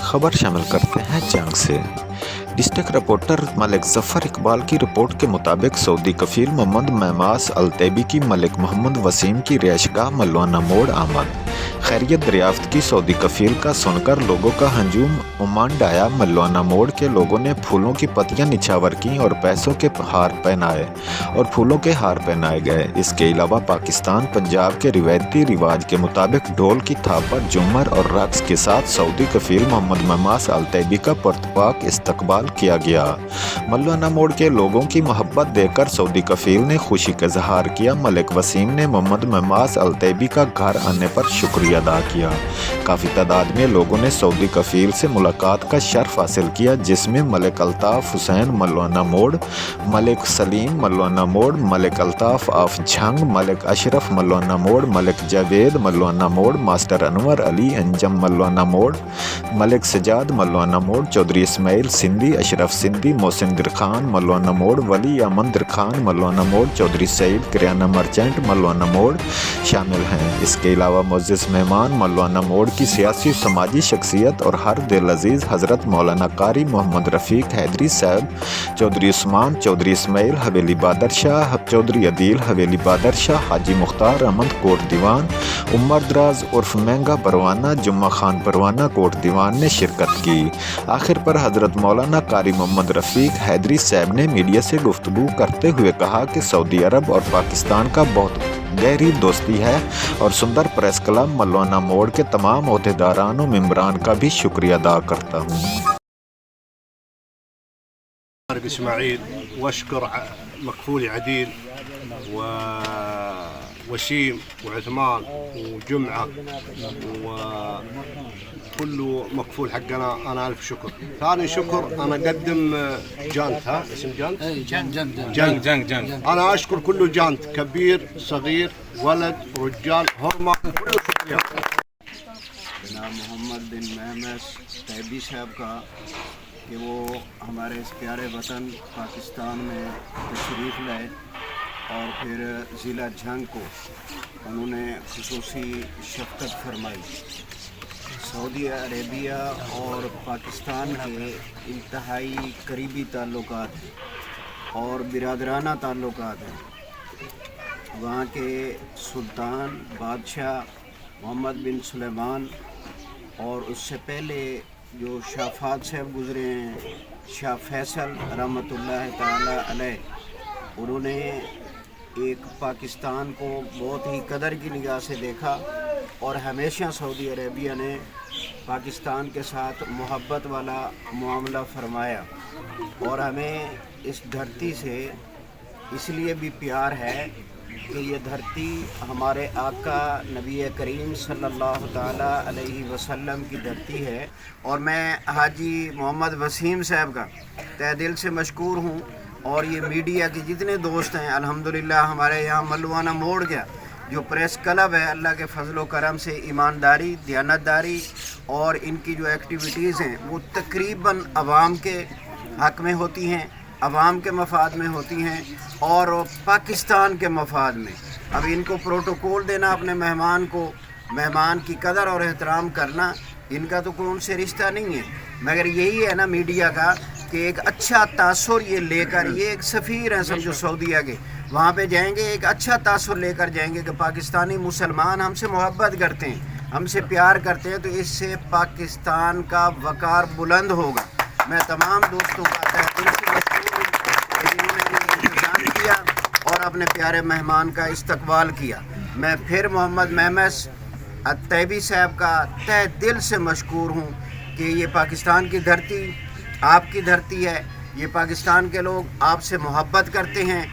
खबर शामिल करते हैं जंग से। डिस्ट्रिक्ट रिपोर्टर मलिक जफर इकबाल की रिपोर्ट के मुताबिक सऊदी कफील मोहम्मद महमास अल-तैबी की मलिक मोहम्मद वसीम की रिहायशगाह मलवाना मोड़ आमद। खैरियत दरियाफ्त की सऊदी कफील का सुनकर लोगों का हजूम उमंड आया। मलवाना मोड़ के लोगों ने फूलों की पत्तियां निछावर की और पैसों के हार पहनाए और फूलों के हार पहनाए गए। इसके अलावा पाकिस्तान पंजाब के रिवायती रिवाज के मुताबिक ढोल की थाप पर झूमर और रक्स के साथ सऊदी कफील मोहम्मद महमास अल-तैबी का पुरतपाक इस्तकबाल किया गया। मलवाना मोड़ के लोगों की मोहब्बत देखकर सऊदी कफील ने खुशी का इजहार किया। मलिक वसीम ने मोहम्मद महमास अल-तैबी का घर आने पर शुक्रिया अदा किया। काफ़ी तादाद में लोगों ने सऊदी कफील से मुलाकात का शर्फ हासिल किया, जिसमें मलिक अल्ताफ़ हुसैन मलवाना मोड़, मलिक सलीम मलवाना मोड़, मलिक अल्ताफ़ आफ झंग, मलिक अशरफ मलवाना मोड़, मलिक जावेद मलवाना मोड़, मास्टर अनवर अली अंजम मलवाना मोड़, मलिक सजाद मलवाना मोड़, चौधरी इस्माइल सिंधी, अशरफ सिंधी, मोहसिन दिरखान मलवाना मोड़, वली अमन दिरखान मलवाना मोड़, चौधरी सईद किराना मर्चेंट मलवाना मोड़ शामिल हैं। इसके अलावा मुअज़्ज़िज़ मेहमान मलवाना मोड़ की सियासी समाजी शख्सियत और हर दिल अजीज़ हज़रत मौलाना कारी मोहम्मद रफ़ीक हैदरी साहब, चौधरी उस्मान, चौधरी इस्माइल हवेली बादर शाह, चौधरी अदील हवेली बादर शाह, हाजी मुख्तार अहमद कोट दीवान, उमर दराज उर्फ महंगा परवाना, जुम्मा खान परवाना कोट दीवान ने शिरकत की। आखिर पर हज़रत मौलाना कारी मोहम्मद रफ़ीक हैदरी साहब ने मीडिया से गुफ्तगू करते हुए कहा कि सऊदी अरब और पाकिस्तान का बहुत गहरी दोस्ती है और सुंदर प्रेस क्लब मलवाना मोड़ के तमाम ओहदेदारान और मेंबरान का भी शुक्रिया अदा करता हूँ। إسماعيل واشكر مكفولي عديل ووسيم وعثمان وجمعة وكله مكفول حقنا. أنا ألف شكر. ثاني شكر أنا أقدم جانت. ها اسم جانت؟ جنت. أنا أشكر كله جانت، كبير صغير ولد رجال هرمة، كله شكرا. جناب محمد بن محمد तैबी साहब का کہ وہ ہمارے اس پیارے وطن پاکستان میں تشریف لائے اور پھر ضلع جھنگ کو انہوں نے خصوصی شفقت فرمائی۔ سعودی عربیہ اور پاکستان کے انتہائی قریبی تعلقات ہیں اور برادرانہ تعلقات ہیں۔ وہاں کے سلطان بادشاہ محمد بن سلیمان اور اس سے پہلے جو شاہ فہد صاحب گزرے ہیں، شاہ فیصل رحمۃ اللہ تعالی علیہ، انہوں نے ایک پاکستان کو بہت ہی قدر کی نگاہ سے دیکھا اور ہمیشہ سعودی عربیہ نے پاکستان کے ساتھ محبت والا معاملہ فرمایا۔ اور ہمیں اس دھرتی سے اس لیے بھی پیار ہے کہ یہ دھرتی ہمارے آقا نبی کریم صلی اللہ تعالیٰ علیہ وسلم کی دھرتی ہے۔ اور میں حاجی محمد وسیم صاحب کا تہ دل سے مشکور ہوں اور یہ میڈیا کے جتنے دوست ہیں الحمدللہ ہمارے یہاں ملوانا موڑ گیا جو پریس کلب ہے، اللہ کے فضل و کرم سے ایمانداری، دیانتداری اور ان کی جو ایکٹیویٹیز ہیں وہ تقریباً عوام کے حق میں ہوتی ہیں، عوام کے مفاد میں ہوتی ہیں اور پاکستان کے مفاد میں۔ اب ان کو پروٹوکول دینا، اپنے مہمان کو، مہمان کی قدر اور احترام کرنا، ان کا تو کوئی ان سے رشتہ نہیں ہے، مگر یہی ہے نا میڈیا کا کہ ایک اچھا تاثر یہ لے کر، یہ ایک سفیر ہیں سمجھو سعودیہ کے، وہاں پہ جائیں گے ایک اچھا تاثر لے کر جائیں گے کہ پاکستانی مسلمان ہم سے محبت کرتے ہیں، ہم سے پیار کرتے ہیں، تو اس سے پاکستان کا وقار بلند ہوگا۔ میں تمام دوستوں کا تہ دل سے مشکور ہوں کہ جنہوں نے یہ انتظام کیا اور اپنے پیارے مہمان کا استقبال کیا۔ میں پھر محمد محمد الطیبی صاحب کا تہ دل سے مشکور ہوں کہ یہ پاکستان کی دھرتی آپ کی دھرتی ہے، یہ پاکستان کے لوگ آپ سے محبت کرتے ہیں۔